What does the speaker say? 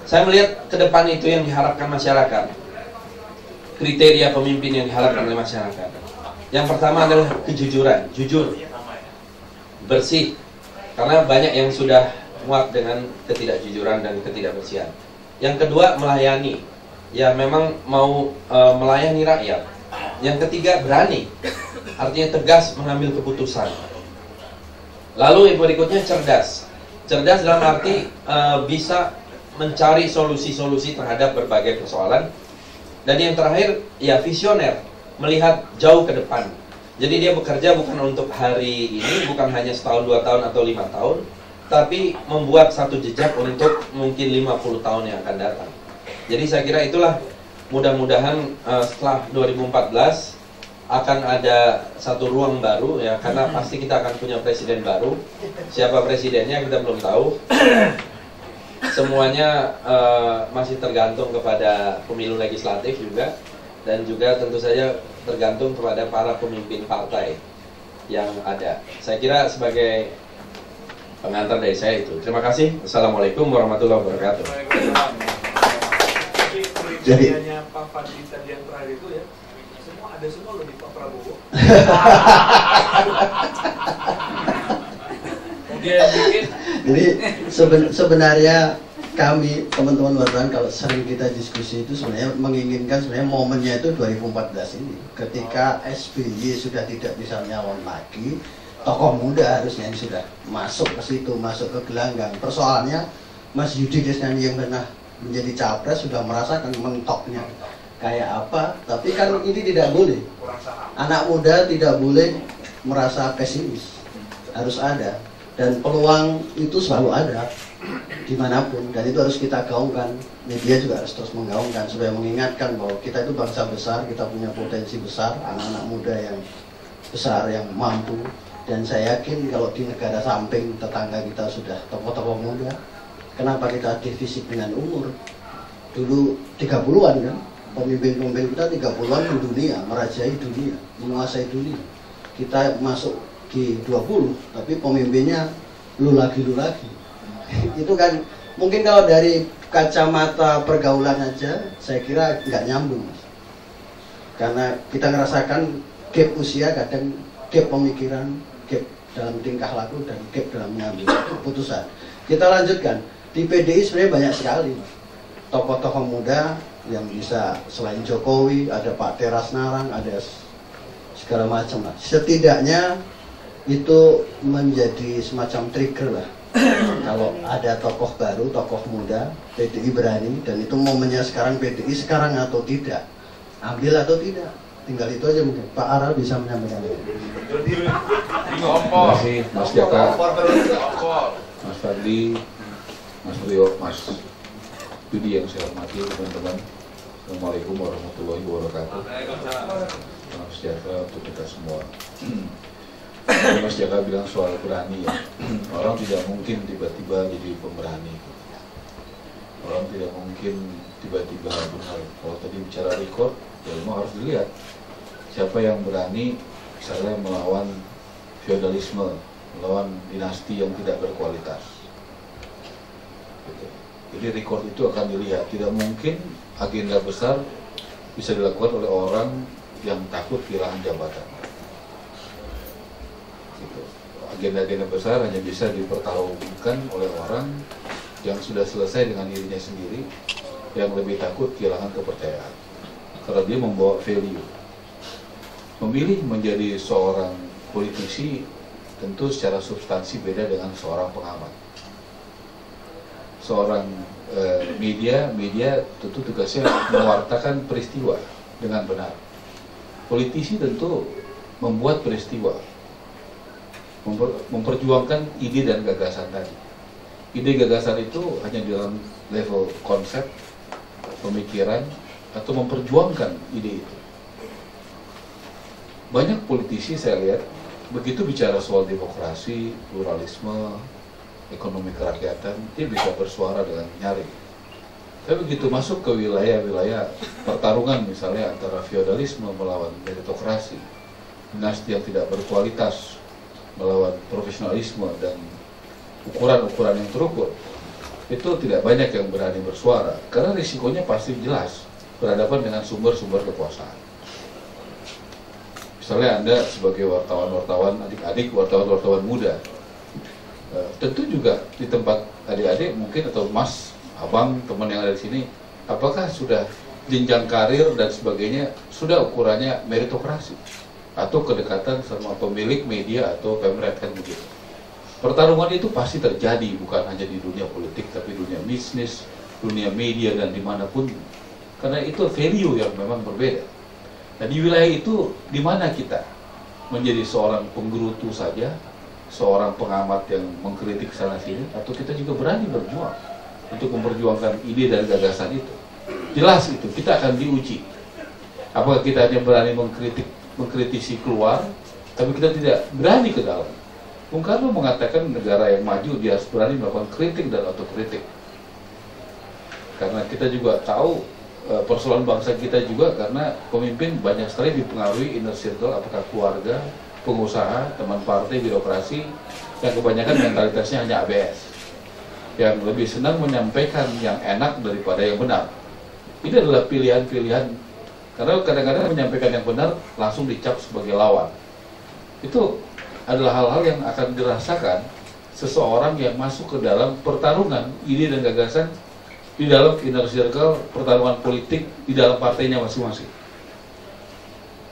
Saya melihat ke depan itu yang diharapkan masyarakat, kriteria pemimpin yang diharapkan oleh masyarakat. Yang pertama adalah kejujuran, jujur, bersih, karena banyak yang sudah muak dengan ketidakjujuran dan ketidakbersihan. Yang kedua, melayani, ya memang mau melayani rakyat. Yang ketiga, berani, artinya tegas mengambil keputusan. Lalu yang berikutnya, cerdas. Cerdas dalam arti bisa mencari solusi-solusi terhadap berbagai persoalan. Dan yang terakhir, ya visioner, melihat jauh ke depan. Jadi dia bekerja bukan untuk hari ini, bukan hanya setahun, 2 tahun, atau 5 tahun, tapi membuat satu jejak untuk mungkin 50 tahun yang akan datang. Jadi saya kira itulah, mudah-mudahan setelah 2014 akan ada satu ruang baru ya, karena pasti kita akan punya presiden baru. Siapa presidennya kita belum tahu. Semuanya masih tergantung kepada pemilu legislatif juga, dan juga tentu saja tergantung kepada para pemimpin partai yang ada. Saya kira sebagai pengantar dari saya itu. Terima kasih. Assalamualaikum warahmatullahi wabarakatuh. Jadi Pak Fadli tadi yang terakhir itu ya, semua ada semua loh di Pak Prabowo. Jadi sebenarnya kami teman-teman wartawan kalau sering kita diskusi itu sebenarnya menginginkan sebenarnya momennya itu 2014 ini, ketika SBY sudah tidak bisa nyalon lagi, tokoh muda harusnya yang sudah masuk ke situ, masuk ke gelanggang. Persoalannya Mas Yudi Desnani yang pernah menjadi capres sudah merasakan mentoknya kayak apa, tapi kan ini tidak boleh. Anak muda tidak boleh merasa pesimis, harus ada, dan peluang itu selalu ada dimanapun, dan itu harus kita gaungkan. Media juga harus terus menggaungkan supaya mengingatkan bahwa kita itu bangsa besar, kita punya potensi besar, anak-anak muda yang besar yang mampu. Dan saya yakin kalau di negara samping tetangga kita sudah tokoh-tokoh muda, kenapa kita defisit dengan umur? Dulu 30-an kan, pemimpin-pemimpin kita 30-an di dunia, merajai dunia, menguasai dunia. Kita masuk di 20, tapi pemimpinnya lu lagi. Itu kan mungkin kalau dari kacamata pergaulan aja saya kira nggak nyambung, Mas. Karena kita ngerasakan gap usia, kadang gap pemikiran, gap dalam tingkah laku, dan gap dalam mengambil keputusan. Kita lanjutkan, di PDI sebenarnya banyak sekali tokoh-tokoh muda yang bisa, selain Jokowi ada Pak Teras Narang, ada segala macam lah. Setidaknya itu menjadi semacam trigger lah. Kalau ada tokoh baru, tokoh muda, PDI berani, dan itu momennya sekarang. PDI sekarang atau tidak, ambil atau tidak, tinggal itu aja mungkin. Pak Ara bisa menyampaikan. Terima kasih Mas Jaka, Mas Fadli, Mas Rio, Mas Yudi yang saya hormati, teman-teman. Assalamualaikum warahmatullahi wabarakatuh. Mas Jaka untuk kita semua. Mas Jaka bilang soal berani ya. Orang tidak mungkin tiba-tiba jadi pemberani. Orang tidak mungkin tiba-tiba benar. Kalau tadi bicara record, ya memang harus dilihat siapa yang berani misalnya melawan feodalisme, melawan dinasti yang tidak berkualitas. Gitu. Jadi record itu akan dilihat. Tidak mungkin agenda besar bisa dilakukan oleh orang yang takut kehilangan jabatan. Agenda-agenda besar hanya bisa dipertaruhkan oleh orang yang sudah selesai dengan dirinya sendiri, yang lebih takut kehilangan kepercayaan karena dia membawa value. Memilih menjadi seorang politisi tentu secara substansi beda dengan seorang pengamat. Seorang media tentu tugasnya mewartakan peristiwa dengan benar. Politisi tentu membuat peristiwa, memperjuangkan ide dan gagasan tadi. Ide gagasan itu hanya dalam level konsep, pemikiran, atau memperjuangkan ide itu. Banyak politisi saya lihat begitu bicara soal demokrasi, pluralisme, ekonomi kerakyatan, dia bisa bersuara dengan nyaring. Tapi begitu masuk ke wilayah-wilayah pertarungan misalnya antara feodalisme melawan meritokrasi, dinasti yang tidak berkualitas melawan profesionalisme dan ukuran-ukuran yang terukur, itu tidak banyak yang berani bersuara karena risikonya pasti jelas berhadapan dengan sumber-sumber kekuasaan. Misalnya Anda sebagai wartawan-wartawan adik-adik, wartawan-wartawan muda, tentu juga di tempat adik-adik mungkin atau mas, abang, teman yang ada di sini, apakah sudah jenjang karir dan sebagainya sudah ukurannya meritokrasi atau kedekatan sama pemilik media atau pemret kan begitu. Pertarungan itu pasti terjadi bukan hanya di dunia politik tapi dunia bisnis, dunia media dan dimanapun, karena itu value yang memang berbeda. Nah di wilayah itu di mana kita menjadi seorang penggerutu saja, seorang pengamat yang mengkritik sana sini, atau kita juga berani berjuang untuk memperjuangkan ide dan gagasan itu. Jelas itu kita akan diuji. Apakah kita hanya berani mengkritisi keluar, tapi kita tidak berani ke dalam. Bung Karno mengatakan negara yang maju dia harus berani melakukan kritik dan otokritik. Karena kita juga tahu persoalan bangsa kita juga karena pemimpin banyak sekali dipengaruhi inner circle, apakah keluarga, pengusaha, teman partai, birokrasi, yang kebanyakan mentalitasnya hanya ABS, yang lebih senang menyampaikan yang enak daripada yang benar. Ini adalah pilihan-pilihan, karena kadang-kadang menyampaikan yang benar langsung dicap sebagai lawan. Itu adalah hal-hal yang akan dirasakan seseorang yang masuk ke dalam pertarungan ide dan gagasan di dalam inner circle, pertarungan politik di dalam partainya masing-masing.